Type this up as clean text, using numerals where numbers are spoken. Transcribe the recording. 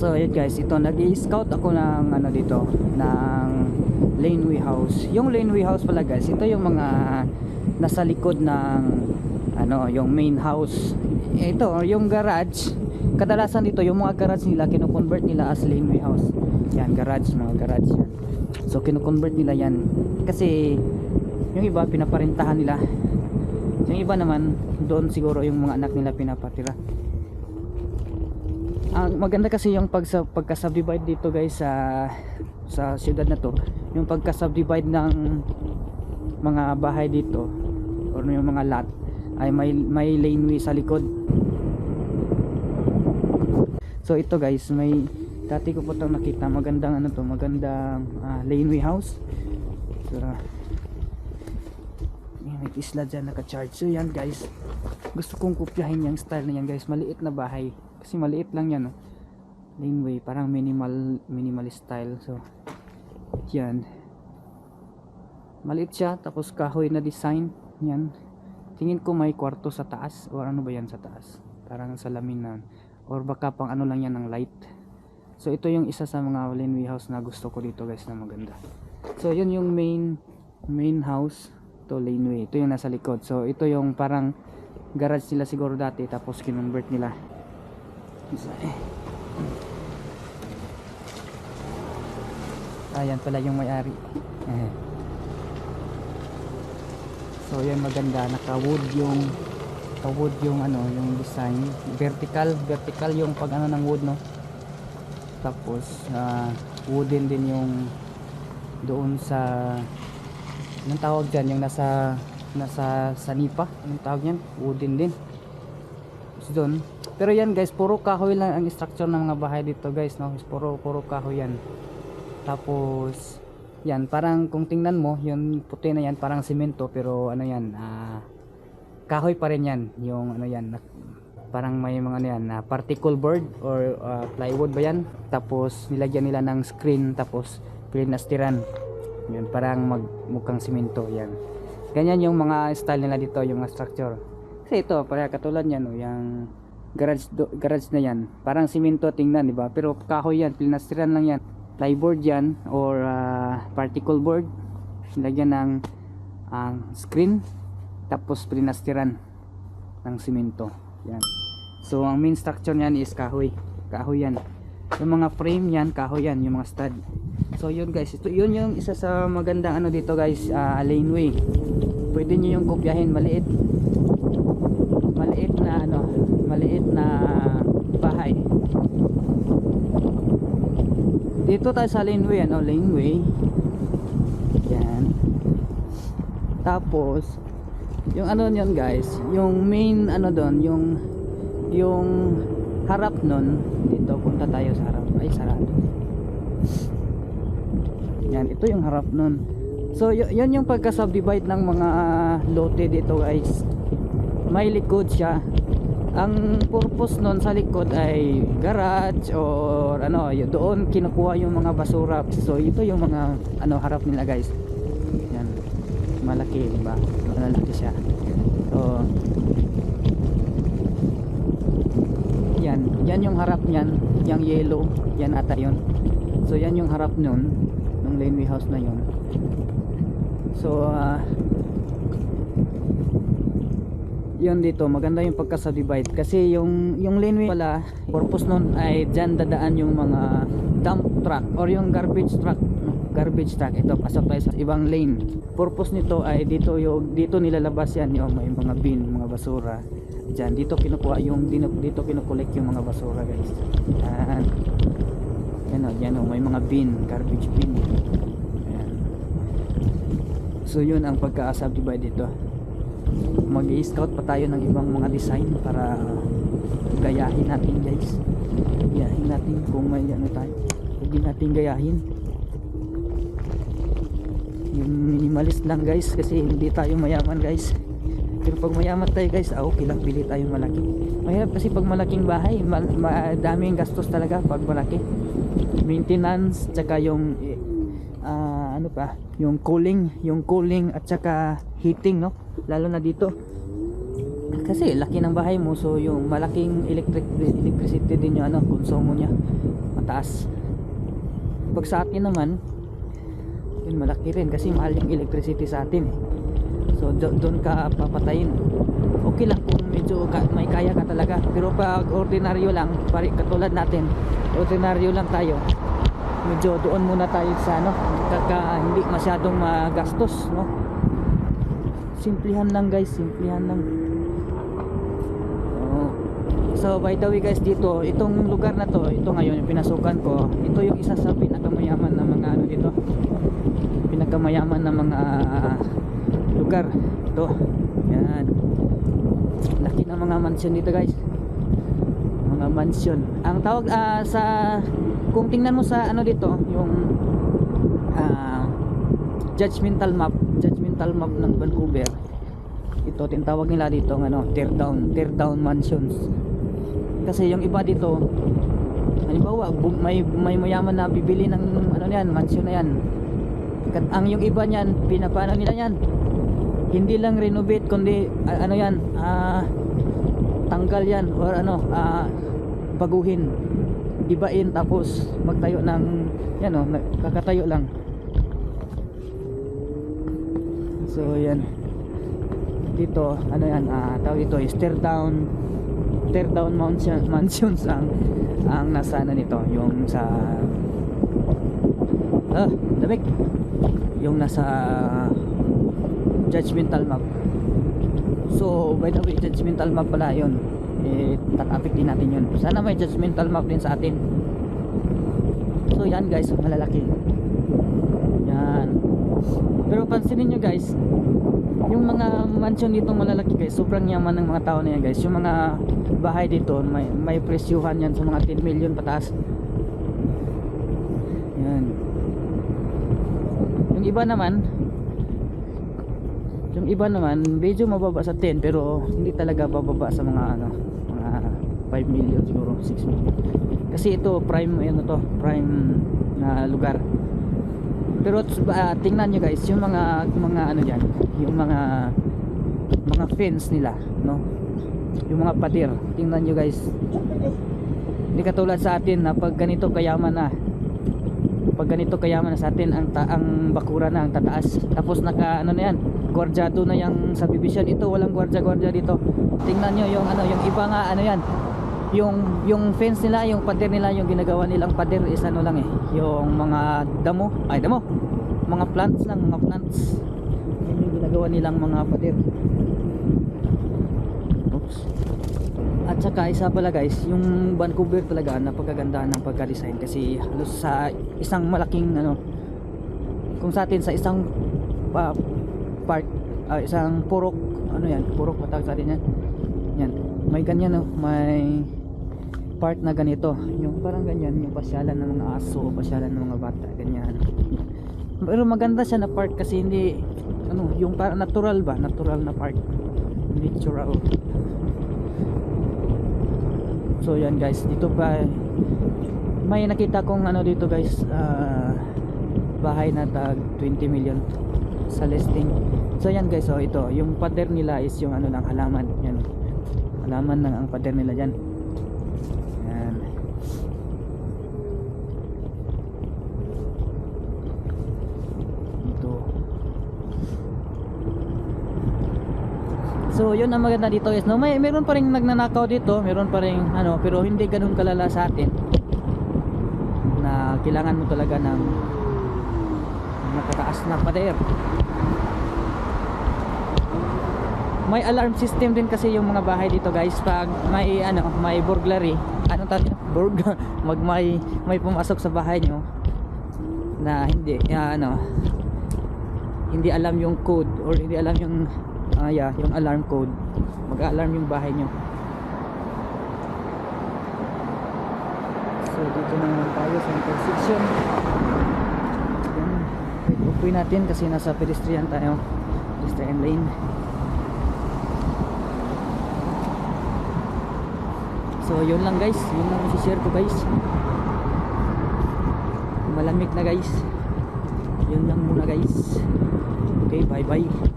So yun guys, ito nag-i-scout ako ng ano dito, ng laneway house. Yung laneway house pala guys, ito yung mga nasa likod ng ano, yung main house. Ito yung garage. Kadalasan dito yung mga garage nila kino-convert nila as laneway house. Yan, garage, mga garage yan. So kino-convert nila yan kasi yung iba pinaparentahan nila. Yung iba naman doon siguro yung mga anak nila pinapatira. Ang maganda kasi yung pagka-subdivide dito guys sa siyudad na to, yung pagka-subdivide ng mga bahay dito or yung mga lot ay may laneway sa likod. So ito guys, may dati ko po itong nakita, magandang ano to, magandang laneway house. So may isla dyan naka-charge. So yan guys, gusto kong kopyahin yung style na yan guys, maliit na bahay kasi maliit lang yan, oh. Laneway, parang minimalist style. So yan, maliit siya, tapos kahoy na design. Yan, tingin ko may kwarto sa taas or ano ba yan sa taas, parang salamin na, or baka pang ano lang yan ng light. So ito yung isa sa mga laneway house na gusto ko dito guys, na maganda. So yun yung main house, to laneway, ito yung nasa likod. So ito yung parang garage nila siguro dati, tapos kinonvert nila. Ayan pala yung may-ari. So yan, maganda, naka-wood yung ano, yung design, vertical yung pag ano ng wood, no. Tapos wooden din yung doon sa, anong tawag dyan, yung nasa sanipa, anong tawag yan, wooden din doon. Pero yan guys, puro kahoy lang ang structure ng mga bahay dito guys, no. Puro kahoy yan. Tapos yan, parang kung tingnan mo, yung puti na yan parang semento, pero ano yan, kahoy pa rin yan, yung ano yan, parang may mga ano yan, particle board or plywood ba yan, tapos nilagyan nila ng screen, tapos plinastiran yun, parang mukhang semento. Yan, ganyan yung mga style nila dito, yung mga structure. Kasi ito, parang katulad yan, oh, yung garage na yan, parang semento tingnan, diba? Pero kahoy yan, plinastiran lang yan, plyboard yan or particle board, nilagyan ng screen, tapos plinastiran ng semento. Yan. So ang main structure niyan is kahoy yan. Yung mga frame yan, kahoy yan, yung mga stud. So yun guys, yun yung isa sa magandang ano dito guys, laneway. Pwede nyo yung kopyahin, maliit na bahay. Dito tayo sa laneway, ano, laneway. Yan. Tapos yung ano yun guys, yung main ano doon, yung harap nun, dito punta tayo sa harap. Ay, sarado. Yan, ito yung harap nun. So yun yung pagka-subdivide ng mga lote dito guys. May likod siya. Ang purpose nun sa likod ay garage or ano, doon kinukuha yung mga basura. So ito yung mga ano harap nila guys. Yan, malaki, diba? Malaki siya. So yan yung harap niyan, yung yellow, yan ata yun. So yan yung harap nun ng laneway house na yun. So yun dito, maganda yung pagka-subdivide kasi yung laneway pala, purpose nun ay dyan dadaan yung mga dump truck or yung garbage truck, no? Garbage truck, ito pasok tayo sa ibang lane. Purpose nito ay dito nilalabas yan yung may mga bin, mga basura dyan. Dito kinukuha dito kinukolect yung mga basura guys. Yan may mga bin, garbage bin. Ayan. So yun ang pagka-subdivide dito. Mag-i-scout pa tayo ng ibang mga design para gayahin natin guys. Gayahin natin kung may ano tayo, pwede natin gayahin. Yung minimalist lang guys kasi hindi tayo mayaman guys. Pero pag mayaman tayo guys, okay lang, bili tayo malaki. Mahirap kasi pag malaking bahay, daming gastos talaga pag malaki. Maintenance, tsaka yung ano pa, yung cooling at tsaka heating, no? Lalo na dito kasi laki ng bahay mo, so yung malaking electricity din yung ano, konsumo niya. mataas. Pag sa atin naman, yun malaki rin kasi mahal yung electricity sa atin. So doon ka papatayin. Okay lang kung medyo may kaya ka talaga, pero pag ordinaryo lang, katulad natin, ordinaryo lang tayo, medyo doon muna tayo sa ano, hindi masyadong magastos, no? Simplihan lang guys, simplihan lang. So by the way guys, dito, itong lugar na to, ito ngayon yung pinasukan ko, ito yung isa sa pinakamayaman na mga ano dito, pinakamayaman na mga lugar ito. Yan, laki ng mga mansion dito guys, mga mansion. Ang tawag sa, kung tingnan mo sa ano dito, yung judgmental map ng Vancouver, ito tinatawag nila dito ng ano, tear down mansions. Kasi yung iba dito, halimbawa may mayaman na bibili ng ano yan, mansion na yan, ang yung iba niyan, pinapano nila yan, hindi lang renovate kundi ano yan, tanggal yan or ano, baguhin, ibain, tapos magtayo ng yan o, kakatayo lang. So yan dito, ano yan, tawag ito is tear down mansions ang nasa ano nito, yung sa damig, yung nasa judgmental map. So by the way, judgmental map pala yun, tatapik din natin yun. Sana may judgmental map din sa atin. So yan guys, malalaki yan. Pero pansinin nyo guys, yung mga mansion dito malalaki guys, sobrang yaman ng mga tao na yan guys. Yung mga bahay dito, may presyuhan yan sa mga 10 million pataas. Yan. Yung iba naman medyo mababa sa 10, pero hindi talaga bababa sa mga ano, mga 5 million siguro, 6 million. Kasi ito prime, ano to, prime na lugar. Pero tingnan nyo guys, yung mga ano dyan, yung mga fence nila, no, yung mga pader, tingnan nyo guys. Hindi katulad sa atin na pag ganito kayaman na sa atin, ang bakura na ang tataas, tapos naka ano na yan, gwardyado na yung subdivision. Ito walang gwardya dito. Tingnan nyo yung ano, yung iba nga ano yan, yung fence nila, yung pader nila, yung ginagawa nilang pader is ano lang yung mga damo, mga plants lang, mga plants. Yan yung ginagawa nilang mga pader. Oops. At saka isa pala guys, yung Vancouver talaga napakaganda ng pagka-design, kasi halos sa isang malaking ano, kung sa atin sa isang part, isang purok, ano yan, purok matawag sa atin yan. Yan, may ganyan may part na ganito, yung parang ganyan, yung pasyalan ng mga aso, pasyalan ng mga bata, ganyan. Pero maganda siya na part kasi hindi ano, yung parang natural na part, natural. So yan guys, dito pa may nakita kong ano dito guys, bahay na tag 20 million sa listing. So yan guys, so ito yung pader nila is yung ano lang, halaman. Yan, halaman lang ang pader nila dyan. Yan. Ito. So yun ang maganda dito guys, no, meron pa ring nagnanakaw dito, meron pa ring ano, pero hindi ganun kalala sa atin, na kailangan mo talaga ng matataas na pader. May alarm system din kasi yung mga bahay dito guys, pag may ano, may burglary, ano tawag nito, may pumasok sa bahay nyo na hindi hindi alam yung code, or hindi alam yung yung alarm code, mag-alarm yung bahay nyo. So dito naman tayo sa intersection. Upoy natin kasi nasa pedestrian tayo, pedestrian lane. So yun lang guys, yun lang i-share ko guys. Malamig na guys, yun lang muna guys. Okay, bye bye.